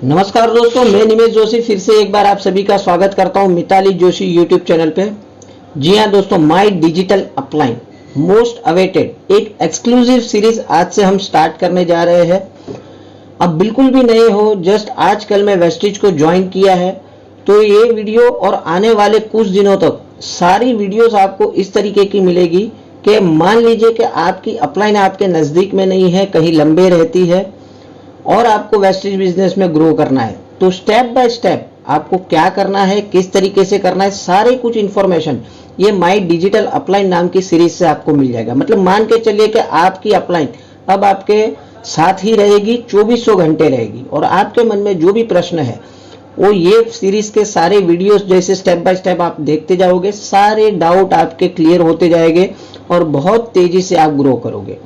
नमस्कार दोस्तों, मैं निमेश जोशी फिर से एक बार आप सभी का स्वागत करता हूं मिताली जोशी यूट्यूब चैनल पे। जी हां दोस्तों, my digital upline most awaited एक एक्सक्लूसिव सीरीज आज से हम स्टार्ट करने जा रहे हैं। अब बिल्कुल भी नए हो, जस्ट आज कल मैं वेस्टिज को ज्वाइन किया है, तो ये वीडियो और आने वाले कुछ दिनों तक सारी वीडियोस आपको इस तरीके की मिलेगी कि मान लीजिए कि आपकी अपलाइन आपके नज़दीक में नहीं है, कहीं लंबे रहती है और आपको वेस्टिज बिजनेस में ग्रो करना है, तो स्टेप बाय स्टेप आपको क्या करना है, किस तरीके से करना है, सारे कुछ इंफॉर्मेशन ये माय डिजिटल अपलाइन नाम की सीरीज से आपको मिल जाएगा। मतलब मान के चलिए कि आपकी अपलाइन अब आपके साथ ही रहेगी, 2400 घंटे रहेगी और आपके मन में जो भी प्रश्न है वो ये सीरीज के सारे वीडियोस जैसे स्टेप बाय स्टेप आप देखते जाओगे, सारे डाउट आपके क्लियर होते जाएंगे और बहुत तेजी से आप ग्रो करोगे।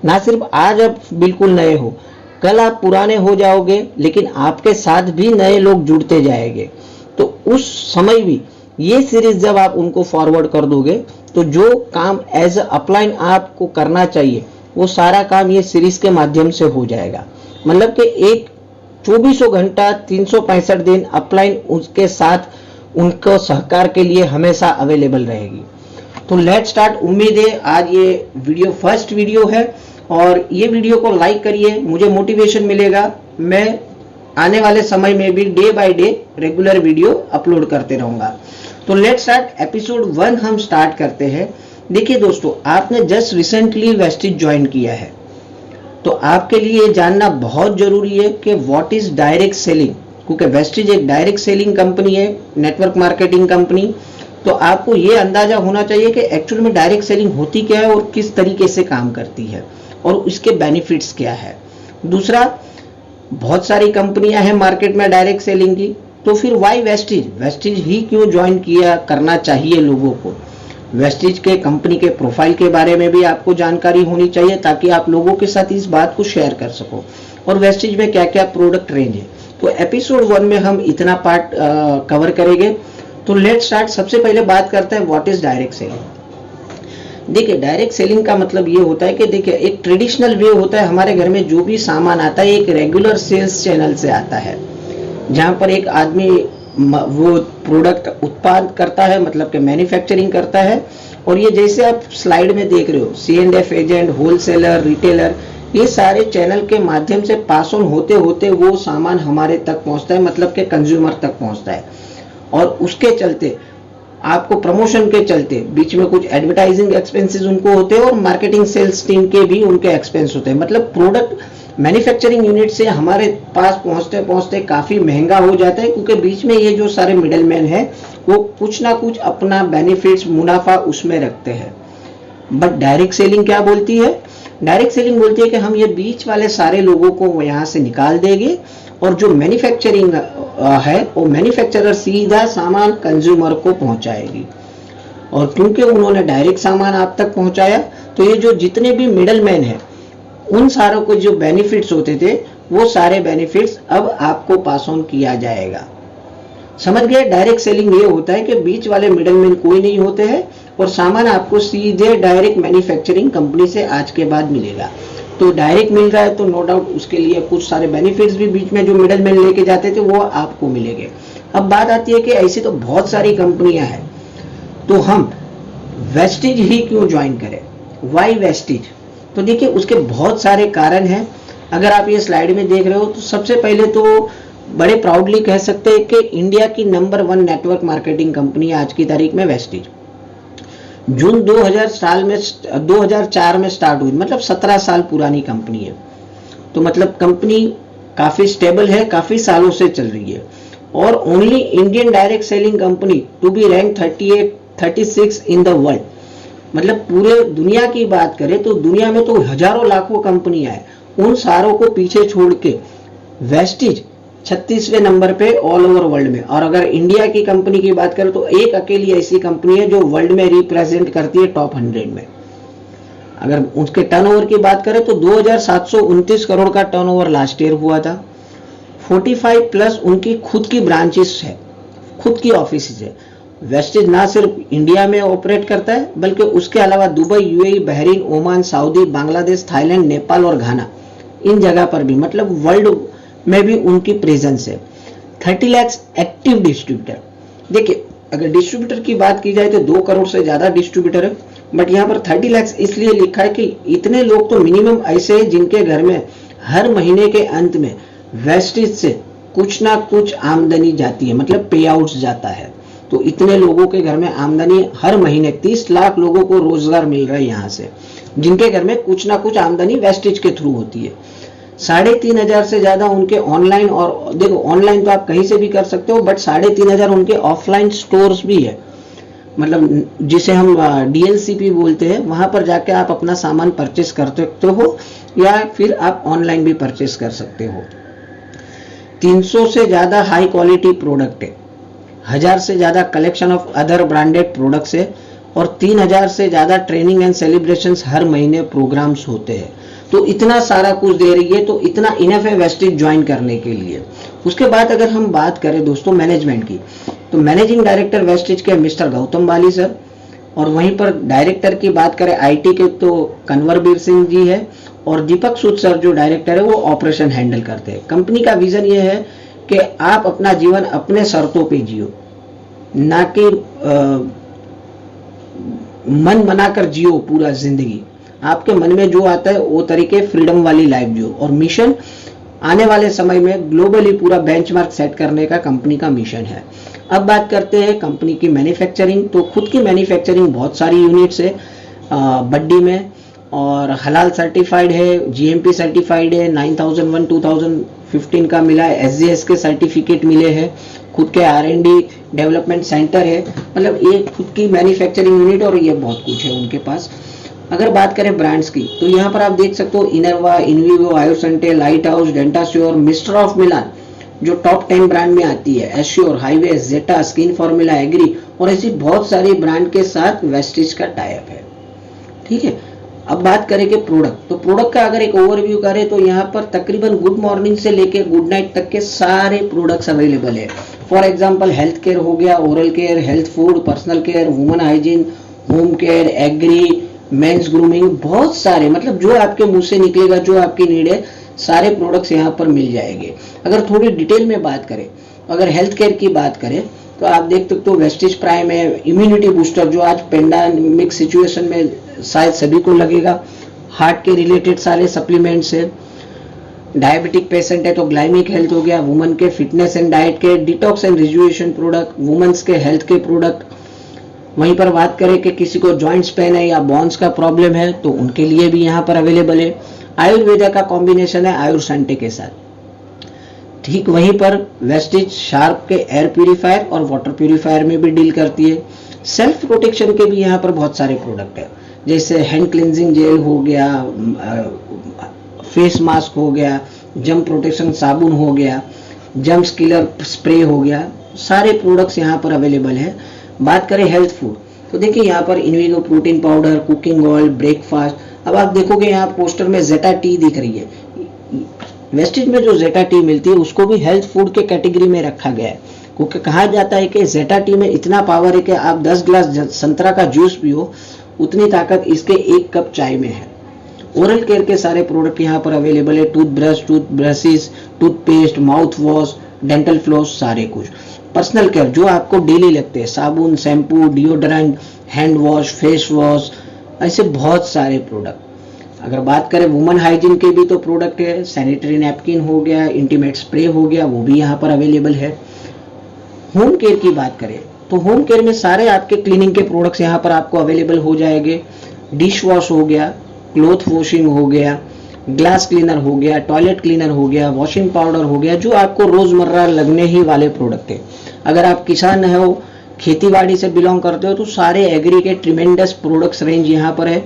ना सिर्फ आज आप बिल्कुल नए हो, कल आप पुराने हो जाओगे, लेकिन आपके साथ भी नए लोग जुड़ते जाएंगे। तो उस समय भी ये सीरीज जब आप उनको फॉरवर्ड कर दोगे तो जो काम एज अ अपलाइन आपको करना चाहिए वो सारा काम ये सीरीज के माध्यम से हो जाएगा। मतलब कि एक 2400 घंटा 365 दिन अपलाइन उसके साथ उनको सहकार के लिए हमेशा अवेलेबल रहेगी। तो लेट स्टार्ट। उम्मीद है आज ये वीडियो फर्स्ट वीडियो है और ये वीडियो को लाइक करिए, मुझे मोटिवेशन मिलेगा। मैं आने वाले समय में भी day by day regular video upload करते रहूंगा। तो लेट्स स्टार्ट। एपिसोड 1 हम स्टार्ट करते हैं। देखिए दोस्तों, आपने जस्ट रिसेंटली वेस्टिज ज्वाइन किया है, तो आपके लिए ये जानना बहुत जरूरी है कि व्हाट इज डायरेक्ट सेलिंग, क्योंकि वेस्टिज एक डायरेक्ट सेलिंग कंपनी है, नेटवर्क मार्केटिंग कंपनी। तो आपको ये अंदाजा होना चाहिए कि एक्चुअल में डायरेक्ट सेलिंग होती क्या है और किस तरीके से काम करती है और उसके बेनिफिट्स क्या है। दूसरा, बहुत सारी कंपनियां हैं मार्केट में डायरेक्ट सेलिंग की, तो फिर वाई वेस्टिज, वेस्टिज ही क्यों ज्वाइन किया करना चाहिए लोगों को। वेस्टिज के कंपनी के प्रोफाइल के बारे में भी आपको जानकारी होनी चाहिए ताकि आप लोगों के साथ इस बात को शेयर कर सको, और वेस्टिज में क्या क्या प्रोडक्ट रेंज है। तो एपिसोड 1 में हम इतना पार्ट कवर करेंगे। तो लेट्स स्टार्ट। सबसे पहले बात करते हैं व्हाट इज डायरेक्ट सेलिंग। देखिए, डायरेक्ट सेलिंग का मतलब ये होता है कि देखिए एक ट्रेडिशनल वे होता है, हमारे घर में जो भी सामान आता है एक रेगुलर सेल्स चैनल से आता है, जहां पर एक आदमी वो प्रोडक्ट उत्पाद करता है, मतलब कि मैन्युफैक्चरिंग करता है। और ये जैसे आप स्लाइड में देख रहे हो, C&F एजेंट, होलसेलर, रिटेलर, ये सारे चैनल के माध्यम से पास ऑन होते होते वो सामान हमारे तक पहुंचता है, मतलब कि कंज्यूमर तक पहुंचता है। और उसके चलते आपको प्रमोशन के चलते बीच में कुछ एडवर्टाइजिंग एक्सपेंसेस उनको होते हैं और मार्केटिंग सेल्स टीम के भी उनके एक्सपेंस होते हैं। मतलब प्रोडक्ट मैन्युफैक्चरिंग यूनिट से हमारे पास पहुंचते पहुंचते काफी महंगा हो जाता है, क्योंकि बीच में ये जो सारे मिडलमैन हैं वो कुछ ना कुछ अपना बेनिफिट्स, मुनाफा उसमें रखते हैं। बट डायरेक्ट सेलिंग क्या बोलती है? डायरेक्ट सेलिंग बोलती है कि हम ये बीच वाले सारे लोगों को यहाँ से निकाल देंगे और जो मैन्युफैक्चरिंग है वो मैन्युफैक्चरर सीधा सामान कंज्यूमर को पहुंचाएगी। और क्योंकि उन्होंने डायरेक्ट सामान आप तक पहुंचाया, तो ये जो जितने भी मिडलमैन हैं उन सारों को जो बेनिफिट्स होते थे वो सारे बेनिफिट्स अब आपको पास ऑन किया जाएगा। समझ गए? डायरेक्ट सेलिंग ये होता है कि बीच वाले मिडलमैन कोई नहीं होते हैं और सामान आपको सीधे डायरेक्ट मैन्युफैक्चरिंग कंपनी से आज के बाद मिलेगा। तो डायरेक्ट मिल रहा है तो नो डाउट उसके लिए कुछ सारे बेनिफिट्स भी बीच में जो मिडलमैन लेके जाते थे वो आपको मिलेंगे। अब बात आती है कि ऐसी तो बहुत सारी कंपनियां हैं, तो हम वेस्टिज ही क्यों ज्वाइन करें? Why Vestige? तो देखिए, उसके बहुत सारे कारण हैं। अगर आप ये स्लाइड में देख रहे हो तो सबसे पहले तो बड़े प्राउडली कह सकते हैं कि इंडिया की नंबर 1 नेटवर्क मार्केटिंग कंपनी आज की तारीख में वेस्टिज। जून 2004 में स्टार्ट हुई, मतलब 17 साल पुरानी कंपनी है। तो मतलब कंपनी काफी स्टेबल है, काफी सालों से चल रही है। और only Indian direct selling company to be rank 36 in the world. मतलब पूरे दुनिया की बात करें तो दुनिया में तो हजारों लाखों कंपनियां हैं, उन सारों को पीछे छोड़ के वेस्टिज 36वें नंबर पे ऑल ओवर वर्ल्ड में। और अगर इंडिया की कंपनी की बात करें तो एक अकेली ऐसी कंपनी है जो वर्ल्ड में रिप्रेजेंट करती है टॉप 100 में। अगर उसके टर्नओवर की बात करें तो 2729 करोड़ का टर्नओवर लास्ट ईयर हुआ था। 45 प्लस उनकी खुद की ब्रांचेस है, खुद की ऑफिस है। वेस्टिज ना सिर्फ इंडिया में ऑपरेट करता है बल्कि उसके अलावा Dubai, UAE, Bahrain, Oman, Saudi, Bangladesh, Thailand, Nepal और घाना, इन जगह पर भी, मतलब वर्ल्ड में भी उनकी प्रेजेंस है। 30 लाख एक्टिव डिस्ट्रीब्यूटर। देखिए अगर डिस्ट्रीब्यूटर की बात की जाए तो 2 करोड़ से ज्यादा डिस्ट्रीब्यूटर है, बट यहाँ पर 30 लाख इसलिए लिखा है कि इतने लोग तो मिनिमम ऐसे हैं जिनके घर में हर महीने के अंत में वेस्टेज से कुछ ना कुछ आमदनी जाती है, मतलब पे आउट जाता है। तो इतने लोगों के घर में आमदनी हर महीने 30 लाख लोगों को रोजगार मिल रहा है यहाँ से, जिनके घर में कुछ ना कुछ आमदनी वेस्टेज के थ्रू होती है। 3,500 से ज्यादा उनके ऑनलाइन, और देखो ऑनलाइन तो आप कहीं से भी कर सकते हो, बट 3,500 उनके ऑफलाइन स्टोर्स भी है, मतलब जिसे हम DLCP बोलते हैं। वहां पर जाके आप अपना सामान परचेस कर सकते हो या फिर आप ऑनलाइन भी परचेस कर सकते हो। 300 से ज्यादा हाई क्वालिटी प्रोडक्ट है, 1000 से ज्यादा collection of other branded products है, और 3000 से ज्यादा ट्रेनिंग एंड सेलिब्रेशंस हर महीने प्रोग्राम्स होते हैं। तो इतना सारा कुछ दे रही है, तो इतना इनफ है वेस्टेज ज्वाइन करने के लिए। उसके बाद अगर हम बात करें दोस्तों मैनेजमेंट की, तो मैनेजिंग डायरेक्टर वेस्टेज के मिस्टर गौतम बाली सर, और वहीं पर डायरेक्टर की बात करें IT के तो कन्वरबीर सिंह जी है, और दीपक सूद सर जो डायरेक्टर है वो ऑपरेशन हैंडल करते हैं। कंपनी का विजन ये है कि आप अपना जीवन अपने शर्तों पे जियो, ना कि मन बनाकर जियो पूरा जिंदगी। आपके मन में जो आता है वो तरीके फ्रीडम वाली लाइफ जियो, और मिशन आने वाले समय में ग्लोबली पूरा बेंचमार्क सेट करने का कंपनी का मिशन है। अब बात करते हैं कंपनी की मैन्युफैक्चरिंग। तो खुद की मैन्युफैक्चरिंग बहुत सारी यूनिट्स है बड्डी में, और हलाल सर्टिफाइड है, GMP सर्टिफाइड है, 9001 2015 का मिला है, SGS के सर्टिफिकेट मिले हैं, खुद के R&D डेवलपमेंट सेंटर है, मतलब ये खुद की मैन्युफैक्चरिंग यूनिट, और ये बहुत कुछ है उनके पास। अगर बात करें ब्रांड्स की, तो यहाँ पर आप देख सकते हो इनरवा, Invigo, Ayusante, Lighthouse, Dentassure, mister of Milan जो टॉप 10 ब्रांड में आती है, Assure, Hiway, Zeta, Skin Formula, Agri, और ऐसी बहुत सारी ब्रांड के साथ वेस्टेज का टाई अप है। ठीक है, अब बात करें कि प्रोडक्ट, तो प्रोडक्ट का अगर एक ओवरव्यू करें तो यहाँ पर तकरीबन गुड मॉर्निंग से लेके गुड नाइट तक के सारे प्रोडक्ट्स अवेलेबल है। फॉर एग्जांपल हेल्थ केयर हो गया, oral care, health food, personal care, women hygiene, home care, agri, men's grooming, बहुत सारे, मतलब जो आपके मुंह से निकलेगा, जो आपकी नीड है, सारे प्रोडक्ट्स यहाँ पर मिल जाएंगे। अगर थोड़ी डिटेल में बात करें, अगर हेल्थ केयर की बात करें तो आप देख सकते हो वेस्टेज प्राइम है, इम्यूनिटी बूस्टर जो आज पेंडेमिक सिचुएशन में शायद सभी को लगेगा, हार्ट के रिलेटेड सारे सप्लीमेंट्स है, डायबिटिक पेशेंट है तो ग्लाइमिक हेल्थ हो गया, वुमेन के फिटनेस एंड डाइट के, डिटॉक्स एंड रिजुएशन प्रोडक्ट, वुमेन्स के हेल्थ के प्रोडक्ट। वहीं पर बात करें कि किसी को जॉइंट्स पेन है या बोन्स का प्रॉब्लम है तो उनके लिए भी यहाँ पर अवेलेबल है। आयुर्वेदा का कॉम्बिनेशन है आयुर्सेंटे के साथ। ठीक वहीं पर वेस्टेज शार्प के एयर प्यूरिफायर और वाटर प्यूरिफायर में भी डील करती है। सेल्फ प्रोटेक्शन के भी यहाँ पर बहुत सारे प्रोडक्ट है, जैसे हैंड क्लिनजिंग जेल हो गया, फेस मास्क हो गया, जम प्रोटेक्शन साबुन हो गया, जम्स किलर स्प्रे हो गया, सारे प्रोडक्ट्स यहाँ पर अवेलेबल है। बात करें हेल्थ फूड, तो देखिए यहाँ पर Invigo protein powder, cooking oil, breakfast. अब आप देखोगे यहाँ पोस्टर में जेटा टी दिख रही है, वेस्टेज में जो जेटा टी मिलती है उसको भी हेल्थ फूड के कैटेगरी में रखा गया है, क्योंकि कहा जाता है कि जेटा टी में इतना पावर है कि आप 10 गिलास संतरा का जूस पियो, उतनी ताकत इसके 1 कप चाय में है। ओरल केयर के सारे प्रोडक्ट यहाँ पर अवेलेबल है, toothbrush, toothbrushes, toothpaste, mouth wash, dental floss, सारे कुछ। पर्सनल केयर जो आपको डेली लगते हैं, साबुन, shampoo, deodorant, hand wash, face wash, ऐसे बहुत सारे प्रोडक्ट। अगर बात करें वुमेन हाइजीन के भी तो प्रोडक्ट है, सैनिटरी नैपकिन हो गया, इंटीमेट स्प्रे हो गया, वो भी यहाँ पर अवेलेबल है। होम केयर की बात करें तो होम केयर में सारे आपके क्लीनिंग के प्रोडक्ट्स यहाँ पर आपको अवेलेबल हो जाएंगे। डिश वॉश हो गया, क्लॉथ वॉशिंग हो गया, ग्लास क्लीनर हो गया, टॉयलेट क्लीनर हो गया, वॉशिंग पाउडर हो गया, जो आपको रोजमर्रा लगने ही वाले प्रोडक्ट है। अगर आप किसान हो, खेतीबाड़ी से बिलोंग करते हो, तो सारे एग्री के ट्रिमेंडस प्रोडक्ट्स रेंज यहाँ पर है।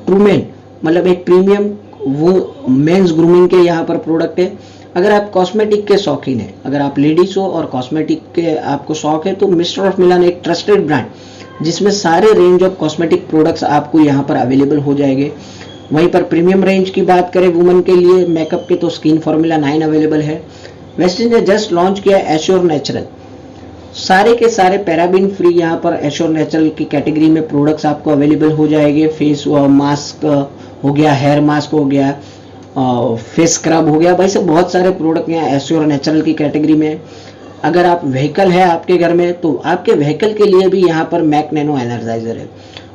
ट्रूमेन मतलब एक प्रीमियम वो मेंस ग्रूमिंग के यहाँ पर प्रोडक्ट है। अगर आप कॉस्मेटिक के शौकीन है, अगर आप लेडीज हो और कॉस्मेटिक के आपको शौक है, तो मिस्टर ऑफ मिलान एक ट्रस्टेड ब्रांड जिसमें सारे रेंज ऑफ कॉस्मेटिक प्रोडक्ट्स आपको यहाँ पर अवेलेबल हो जाएंगे। वहीं पर प्रीमियम रेंज की बात करें वुमेन के लिए मेकअप के, तो स्किन फॉर्मूला 9 अवेलेबल है। वेस्टेज ने जस्ट लॉन्च किया एश्योर नेचुरल, सारे के सारे पैराबिन फ्री यहाँ पर एश्योर नेचुरल की कैटेगरी में प्रोडक्ट्स आपको अवेलेबल हो जाएंगे। फेस मास्क हो गया, हेयर मास्क हो गया, फेस स्क्रब हो गया, भाई सब बहुत सारे प्रोडक्ट यहाँ एश्योर नेचुरल की कैटेगरी में। अगर आप व्हीकल है आपके घर में तो आपके व्हीकल के लिए भी यहाँ पर मैक नैनो एनर्जाइजर है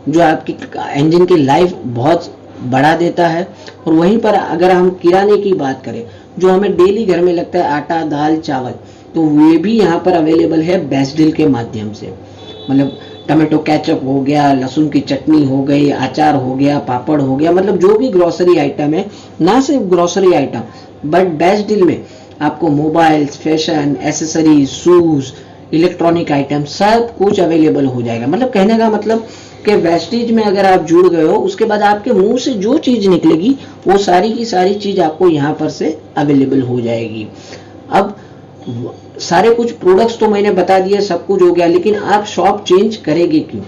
जो आपकी इंजन की लाइफ बहुत बढ़ा देता है। और वहीं पर अगर हम किराने की बात करें जो हमें डेली घर में लगता है आटा दाल चावल, तो वे भी यहाँ पर अवेलेबल है बेस्ट डील के माध्यम से। मतलब टमाटो केचप हो गया, लहसुन की चटनी हो गई, अचार हो गया, पापड़ हो गया, मतलब जो भी ग्रोसरी आइटम है, ना सिर्फ grocery item but best deal में आपको mobiles, fashion, accessories, shoes, electronic item सब कुछ अवेलेबल हो जाएगा। मतलब कहने का मतलब कि वेस्टीज में अगर आप जुड़ गए हो उसके बाद आपके मुंह से जो चीज निकलेगी वो सारी की सारी चीज आपको यहाँ पर से अवेलेबल हो जाएगी। अब सारे कुछ प्रोडक्ट्स तो मैंने बता दिए, सब कुछ हो गया, लेकिन आप शॉप चेंज करेंगे क्यों?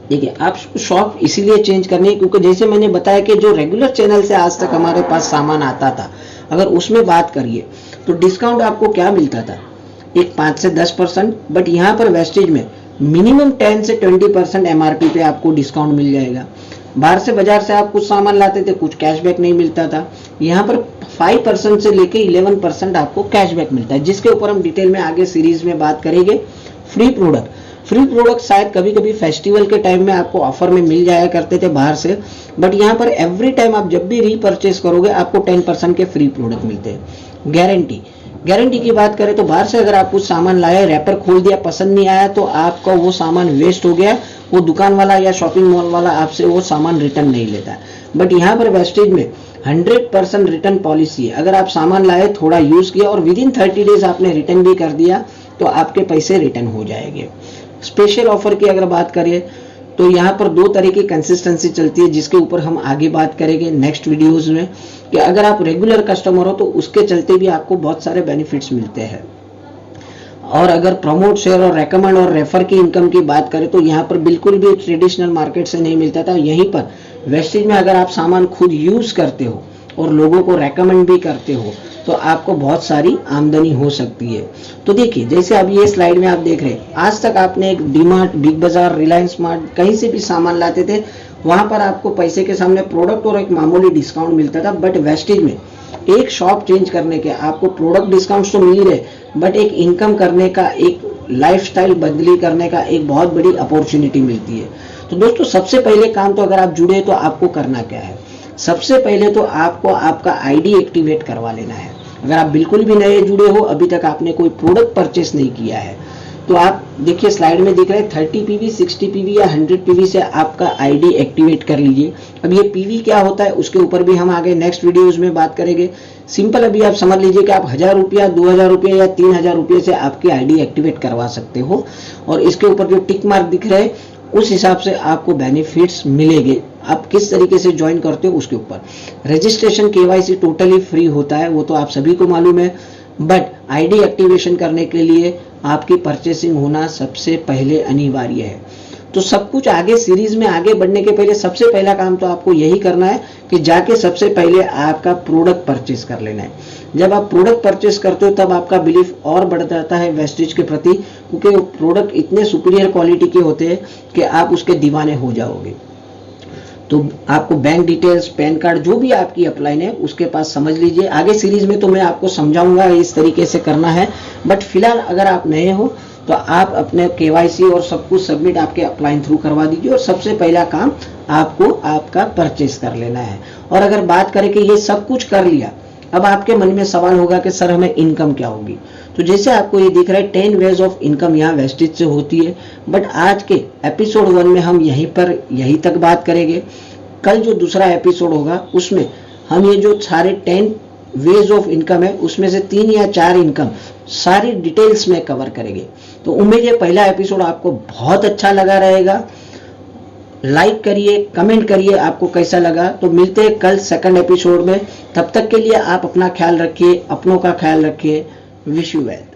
देखिए, आप शॉप इसीलिए चेंज करनी है क्योंकि जैसे मैंने बताया कि जो रेगुलर चैनल से आज तक हमारे पास सामान आता था, अगर उसमें बात करिए तो डिस्काउंट आपको क्या मिलता था, एक 5 से 10%, बट यहाँ पर वेस्टेज में मिनिमम 10 से 20% एमआरपी पे आपको डिस्काउंट मिल जाएगा। बाहर से बाजार से आप कुछ सामान लाते थे, कुछ कैशबैक नहीं मिलता था, यहाँ पर 5% से लेके 11% आपको कैशबैक मिलता है, जिसके ऊपर हम डिटेल में आगे सीरीज में बात करेंगे। फ्री प्रोडक्ट शायद कभी कभी फेस्टिवल के टाइम में आपको ऑफर में मिल जाया करते थे बाहर से, बट यहाँ पर एवरी टाइम आप जब भी रीपरचेस करोगे आपको 10% के फ्री प्रोडक्ट मिलते हैं। गारंटी की बात करें तो बाहर से अगर आप कुछ सामान लाए, रैपर खोल दिया, पसंद नहीं आया तो आपका वो सामान वेस्ट हो गया, वो दुकान वाला या शॉपिंग मॉल वाला आपसे वो सामान रिटर्न नहीं लेता। बट यहाँ पर वेस्टेज में 100% रिटर्न पॉलिसी है। अगर आप सामान लाए, थोड़ा यूज किया और विद इन 30 डेज आपने रिटर्न भी कर दिया तो आपके पैसे रिटर्न हो जाएंगे। स्पेशल ऑफर की अगर बात करें तो यहाँ पर 2 तरह की कंसिस्टेंसी चलती है, जिसके ऊपर हम आगे बात करेंगे नेक्स्ट वीडियोस में, कि अगर आप रेगुलर कस्टमर हो तो उसके चलते भी आपको बहुत सारे बेनिफिट्स मिलते हैं। और अगर प्रमोट, शेयर और रेकमेंड और रेफर की इनकम की बात करें तो यहाँ पर बिल्कुल भी ट्रेडिशनल मार्केट से नहीं मिलता था। यहीं पर वेस्टेज में अगर आप सामान खुद यूज करते हो और लोगों को रेकमेंड भी करते हो तो आपको बहुत सारी आमदनी हो सकती है। तो देखिए, जैसे अब ये स्लाइड में आप देख रहे हैं, आज तक आपने एक डीमार्ट, बिग बाजार, रिलायंस स्मार्ट कहीं से भी सामान लाते थे, वहां पर आपको पैसे के सामने प्रोडक्ट और एक मामूली डिस्काउंट मिलता था। बट वेस्टेज में एक शॉप चेंज करने के आपको प्रोडक्ट डिस्काउंट तो मिल ही रहे, बट एक इनकम करने का, एक लाइफस्टाइल बदली करने का एक बहुत बड़ी अपॉर्चुनिटी मिलती है। तो दोस्तों, सबसे पहले काम तो अगर आप जुड़े तो आपको करना क्या है? सबसे पहले तो आपको आपका आईडी एक्टिवेट करवा लेना है। अगर आप बिल्कुल भी नए जुड़े हो, अभी तक आपने कोई प्रोडक्ट परचेस नहीं किया है, तो आप देखिए स्लाइड में दिख रहा है 30 पीवी, 60 पीवी या 100 पीवी से आपका आईडी एक्टिवेट कर लीजिए। अब ये पीवी क्या होता है उसके ऊपर भी हम आगे नेक्स्ट वीडियोज में बात करेंगे। सिंपल अभी आप समझ लीजिए कि आप 1000 रुपया, 2000 रुपया या 3000 रुपये से आपकी आईडी एक्टिवेट करवा सकते हो, और इसके ऊपर जो टिक मार्क दिख रहे हैं उस हिसाब से आपको बेनिफिट्स मिलेंगे। आप किस तरीके से ज्वाइन करते हो उसके ऊपर। रजिस्ट्रेशन केवाईसी टोटली फ्री होता है, वो तो आप सभी को मालूम है, बट आईडी एक्टिवेशन करने के लिए आपकी परचेसिंग होना सबसे पहले अनिवार्य है। तो सब कुछ आगे सीरीज में आगे बढ़ने के पहले सबसे पहला काम तो आपको यही करना है कि जाके सबसे पहले आपका प्रोडक्ट परचेस कर लेना है। जब आप प्रोडक्ट परचेस करते हो तब आपका बिलीफ और बढ़ जाता है वेस्टेज के प्रति, क्योंकि वो प्रोडक्ट इतने सुपीरियर क्वालिटी के होते हैं कि आप उसके दीवाने हो जाओगे। तो आपको बैंक डिटेल्स, पैन कार्ड, जो भी आपकी अपलाइन है उसके पास समझ लीजिए। आगे सीरीज में तो मैं आपको समझाऊंगा इस तरीके से करना है, बट फिलहाल अगर आप नए हो तो आप अपने केवाईसी और सब कुछ सबमिट आपके अपलाइन थ्रू करवा दीजिए, और सबसे पहला काम आपको आपका परचेस कर लेना है। और अगर बात करें कि ये सब कुछ कर लिया, अब आपके मन में सवाल होगा कि सर हमें इनकम क्या होगी। तो जैसे आपको ये दिख रहा है 10 वेज ऑफ इनकम यहाँ वेस्टेज से होती है, बट आज के एपिसोड 1 में हम यहीं तक बात करेंगे। कल जो दूसरा एपिसोड होगा उसमें हम ये जो सारे 10 वेज ऑफ इनकम है उसमें से 3 या 4 इनकम सारी डिटेल्स में कवर करेंगे। तो उम्मीद है पहला एपिसोड आपको बहुत अच्छा लगा रहेगा। लाइक करिए, कमेंट करिए आपको कैसा लगा। तो मिलते हैं कल सेकंड एपिसोड में, तब तक के लिए आप अपना ख्याल रखिए, अपनों का ख्याल रखिए। Wish you well.